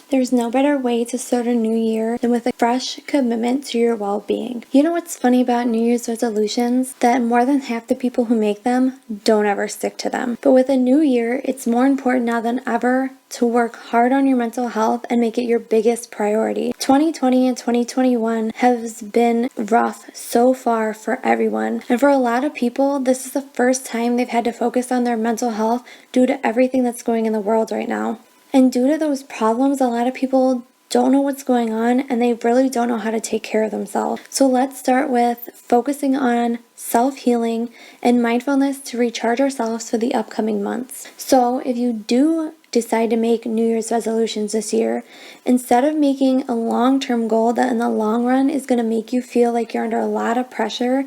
There's no better way to start a new year than with a fresh commitment to your well-being. You know what's funny about New Year's resolutions? That more than half the people who make them don't ever stick to them. But with a new year, it's more important now than ever to work hard on your mental health and make it your biggest priority. 2020 and 2021 has been rough so far for everyone. And for a lot of people, this is the first time they've had to focus on their mental health due to everything that's going in the world right now. And due to those problems, a lot of people don't know what's going on and they really don't know how to take care of themselves. So let's start with focusing on self-healing and mindfulness to recharge ourselves for the upcoming months. So if you do decide to make New Year's resolutions this year, instead of making a long-term goal that in the long run is going to make you feel like you're under a lot of pressure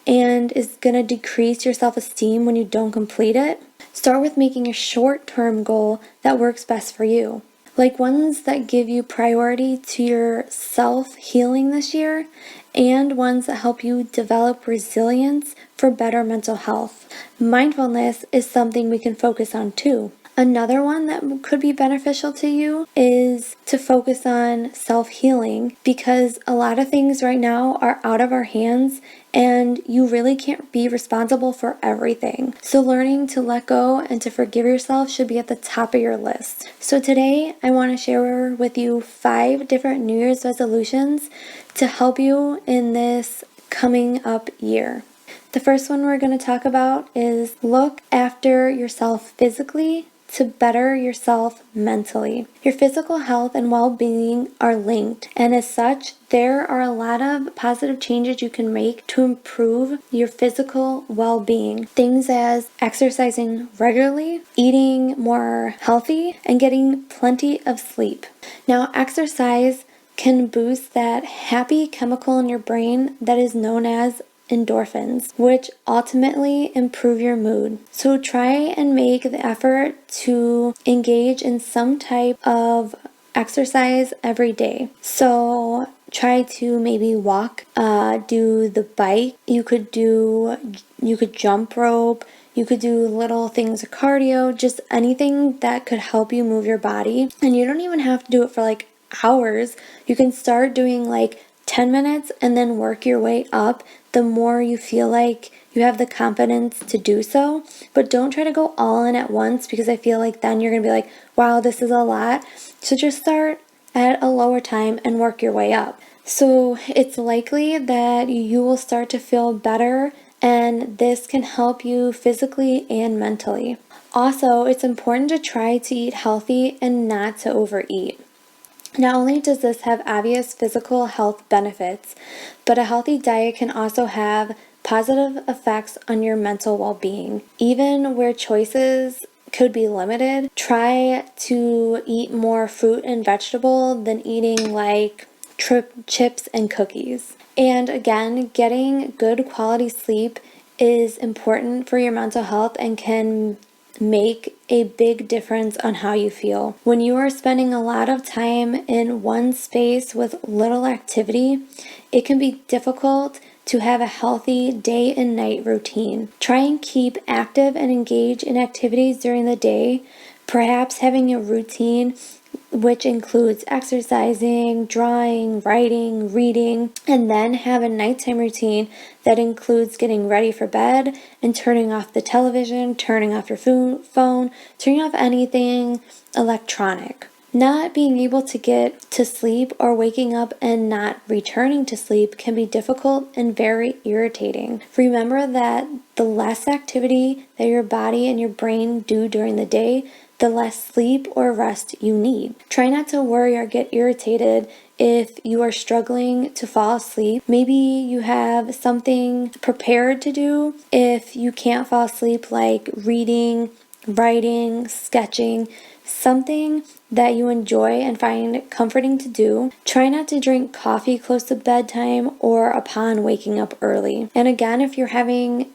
and is going to decrease your self-esteem when you don't complete it, start with making a short-term goal that works best for you. Like ones that give you priority to your self-healing this year and ones that help you develop resilience for better mental health. Mindfulness is something we can focus on too. Another one that could be beneficial to you is to focus on self-healing because a lot of things right now are out of our hands and you really can't be responsible for everything. So learning to let go and to forgive yourself should be at the top of your list. So today I want to share with you 5 different New Year's resolutions to help you in this coming up year. The first one we're going to talk about is look after yourself physically to better yourself mentally. Your physical health and well-being are linked, and as such, there are a lot of positive changes you can make to improve your physical well-being. Things as exercising regularly, eating more healthy, and getting plenty of sleep. Now, exercise can boost that happy chemical in your brain that is known as endorphins, which ultimately improve your mood. So try and make the effort to engage in some type of exercise every day. So try to maybe walk, do the bike. You could jump rope. You could do little things of cardio, just anything that could help you move your body. And you don't even have to do it for like hours. You can start doing like 10 minutes and then work your way up the more you feel like you have the confidence to do so. But don't try to go all in at once because I feel like then you're going to be like, wow, this is a lot. So just start at a lower time and work your way up. So it's likely that you will start to feel better and this can help you physically and mentally. Also, it's important to try to eat healthy and not to overeat. Not only does this have obvious physical health benefits, but a healthy diet can also have positive effects on your mental well-being. Even where choices could be limited, try to eat more fruit and vegetable than eating like chips and cookies. And again, getting good quality sleep is important for your mental health and can make a big difference on how you feel. When you are spending a lot of time in one space with little activity, it can be difficult to have a healthy day and night routine. Try and keep active and engage in activities during the day, perhaps having a routine which includes exercising, drawing, writing, reading, and then have a nighttime routine that includes getting ready for bed and turning off the television, turning off your phone, turning off anything electronic. Not being able to get to sleep or waking up and not returning to sleep can be difficult and very irritating. Remember that the less activity that your body and your brain do during the day, the less sleep or rest you need. Try not to worry or get irritated if you are struggling to fall asleep. Maybe you have something prepared to do if you can't fall asleep, like reading, writing, sketching, something that you enjoy and find comforting to do. Try not to drink coffee close to bedtime or upon waking up early. And again, if you're having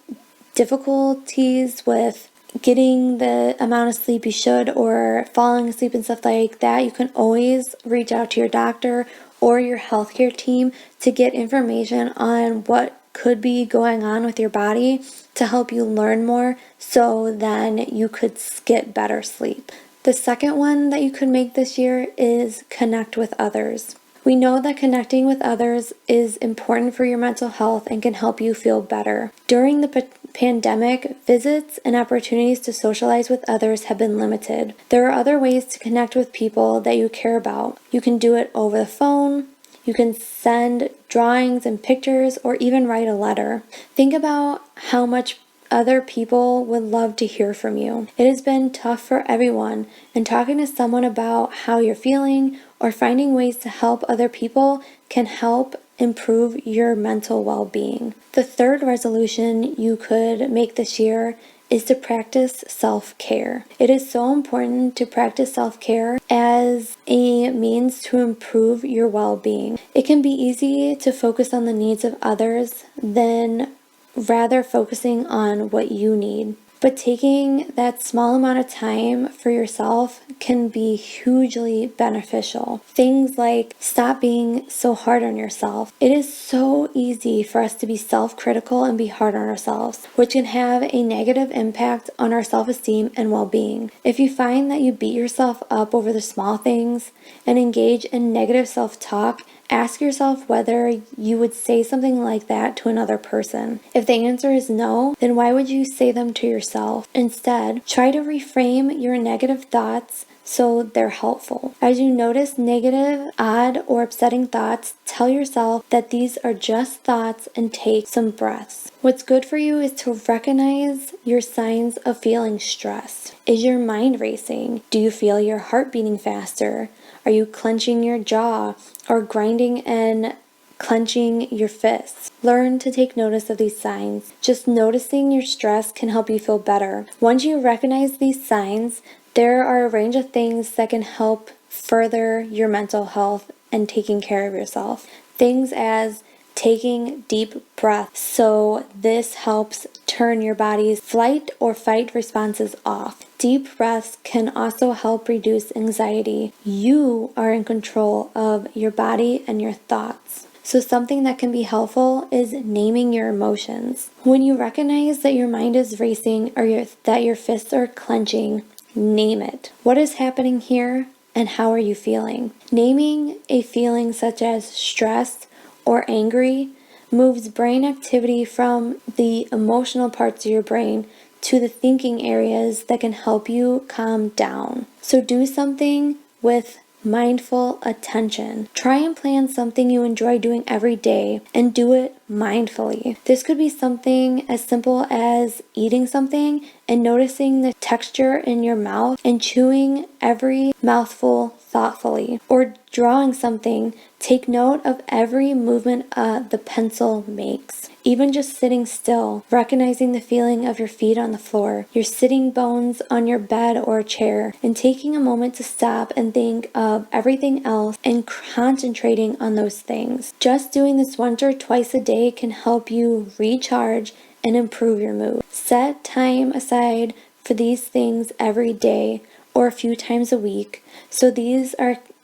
difficulties with getting the amount of sleep you should or falling asleep and stuff like that, you can always reach out to your doctor or your healthcare team to get information on what could be going on with your body to help you learn more so then you could get better sleep. The second one that you could make this year is connect with others. We know that connecting with others is important for your mental health and can help you feel better. During the pandemic, visits and opportunities to socialize with others have been limited. There are other ways to connect with people that you care about. You can do it over the phone, you can send drawings and pictures, or even write a letter. Think about how much other people would love to hear from you. It has been tough for everyone, and talking to someone about how you're feeling or finding ways to help other people can help improve your mental well-being. The third resolution you could make this year is to practice self-care. It is so important to practice self-care as a means to improve your well-being. It can be easy to focus on the needs of others than rather focusing on what you need. But taking that small amount of time for yourself can be hugely beneficial. Things like stop being so hard on yourself. It is so easy for us to be self-critical and be hard on ourselves, which can have a negative impact on our self-esteem and well-being. If you find that you beat yourself up over the small things and engage in negative self-talk, ask yourself whether you would say something like that to another person. If the answer is no, then why would you say them to yourself? Instead, try to reframe your negative thoughts so they're helpful. As you notice negative, odd, or upsetting thoughts, tell yourself that these are just thoughts and take some breaths. What's good for you is to recognize your signs of feeling stressed. Is your mind racing? Do you feel your heart beating faster? Are you clenching your jaw or grinding and clenching your fists? Learn to take notice of these signs. Just noticing your stress can help you feel better. Once you recognize these signs, there are a range of things that can help further your mental health and taking care of yourself. Things as taking deep breaths. So this helps turn your body's flight or fight responses off. Deep breaths can also help reduce anxiety. You are in control of your body and your thoughts. So something that can be helpful is naming your emotions. When you recognize that your mind is racing or that your fists are clenching, name it. What is happening here and how are you feeling? Naming a feeling such as stress or angry moves brain activity from the emotional parts of your brain to the thinking areas that can help you calm down. So do something with mindful attention. Try and plan something you enjoy doing every day and do it mindfully. This could be something as simple as eating something and noticing the texture in your mouth and chewing every mouthful thoughtfully. Or drawing something, take note of every movement the pencil makes. Even just sitting still, recognizing the feeling of your feet on the floor, your sitting bones on your bed or chair, and taking a moment to stop and think of everything else and concentrating on those things. Just doing this once or twice a day can help you recharge and improve your mood. Set time aside for these things every day or a few times a week, so these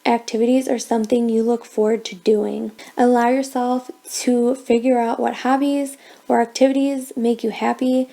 activities are something you look forward to doing. Allow yourself to figure out what hobbies or activities make you happy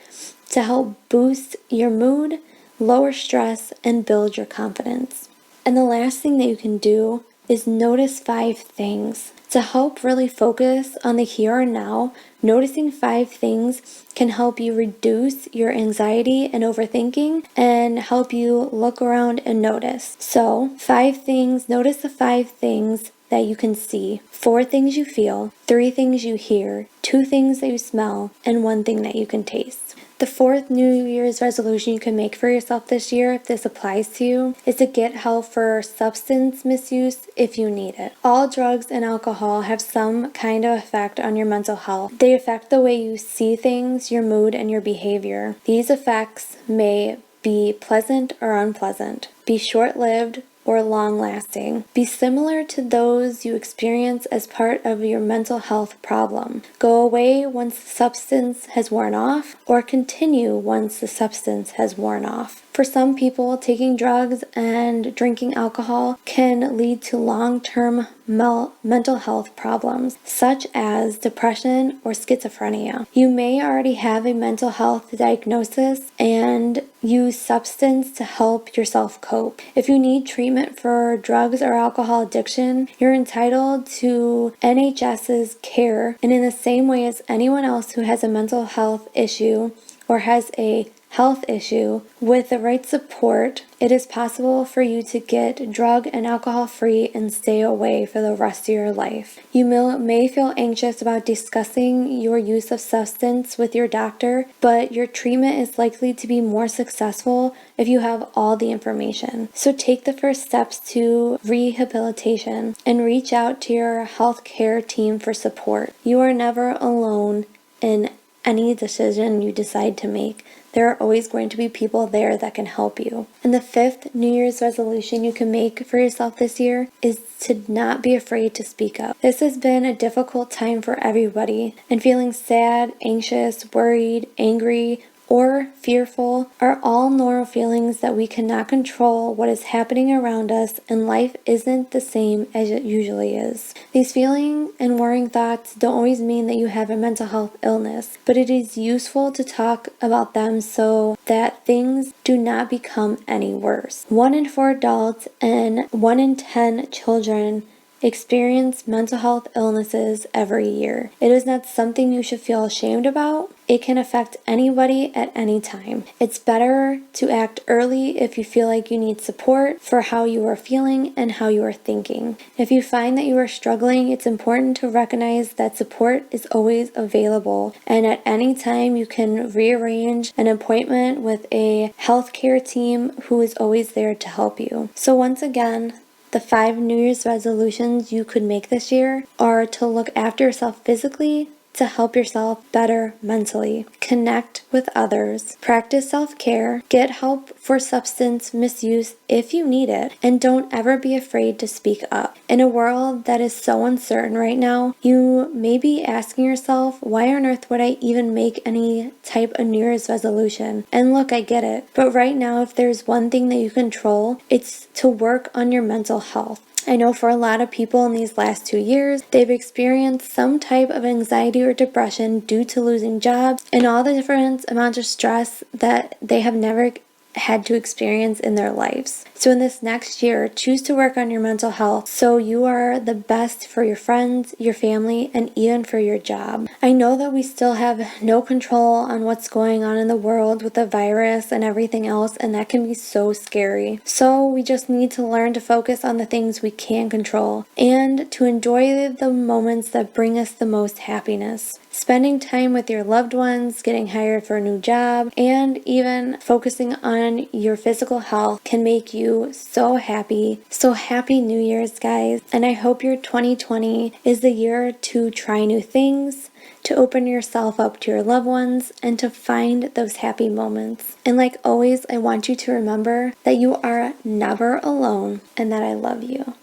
to help boost your mood, lower stress, and build your confidence. And the last thing that you can do is notice 5 things. To help really focus on the here and now, noticing 5 things can help you reduce your anxiety and overthinking and help you look around and notice. So, 5 things, notice the 5 things that you can see, 4 things you feel, 3 things you hear, 2 things that you smell, and 1 thing that you can taste. The 4th New Year's resolution you can make for yourself this year, if this applies to you, is to get help for substance misuse if you need it. All drugs and alcohol have some kind of effect on your mental health. They affect the way you see things, your mood, and your behavior. These effects may be pleasant or unpleasant, be short-lived or long-lasting, be similar to those you experience as part of your mental health problem, go away once the substance has worn off, or continue once the substance has worn off. For some people, taking drugs and drinking alcohol can lead to long-term mental health problems, such as depression or schizophrenia. You may already have a mental health diagnosis and use substance to help yourself cope. If you need treatment for drugs or alcohol addiction, you're entitled to NHS's care, and in the same way as anyone else who has a mental health issue or has a health issue, with the right support, it is possible for you to get drug and alcohol free and stay away for the rest of your life. You may feel anxious about discussing your use of substance with your doctor, but your treatment is likely to be more successful if you have all the information. So take the first steps to rehabilitation and reach out to your healthcare team for support. You are never alone in any decision you decide to make. There are always going to be people there that can help you. And the fifth New Year's resolution you can make for yourself this year is to not be afraid to speak up. This has been a difficult time for everybody, and feeling sad, anxious, worried, angry, or fearful are all normal feelings that we cannot control what is happening around us, and life isn't the same as it usually is. These feeling and worrying thoughts don't always mean that you have a mental health illness, but it is useful to talk about them so that things do not become any worse. 1 in 4 adults and 1 in 10 children experience mental health illnesses every year. It is not something you should feel ashamed about. It can affect anybody at any time. It's better to act early if you feel like you need support for how you are feeling and how you are thinking. If you find that you are struggling, it's important to recognize that support is always available, and at any time you can rearrange an appointment with a healthcare team who is always there to help you. So once again, the 5 New Year's resolutions you could make this year are to look after yourself physically, to help yourself better mentally, connect with others, practice self-care, get help for substance misuse if you need it, and don't ever be afraid to speak up. In a world that is so uncertain right now, you may be asking yourself, why on earth would I even make any type of New Year's resolution? And look, I get it. But right now, if there's one thing that you control, it's to work on your mental health. I know for a lot of people in these last 2 years, they've experienced some type of anxiety or depression due to losing jobs and all the different amounts of stress that they have never had to experience in their lives. So in this next year, choose to work on your mental health so you are the best for your friends, your family, and even for your job. I know that we still have no control on what's going on in the world with the virus and everything else, and that can be so scary. So we just need to learn to focus on the things we can control and to enjoy the moments that bring us the most happiness. Spending time with your loved ones, getting hired for a new job, and even focusing on your physical health can make you so happy. So happy New Year's, guys. And I hope your 2020 is the year to try new things, to open yourself up to your loved ones, and to find those happy moments. And like always, I want you to remember that you are never alone and that I love you.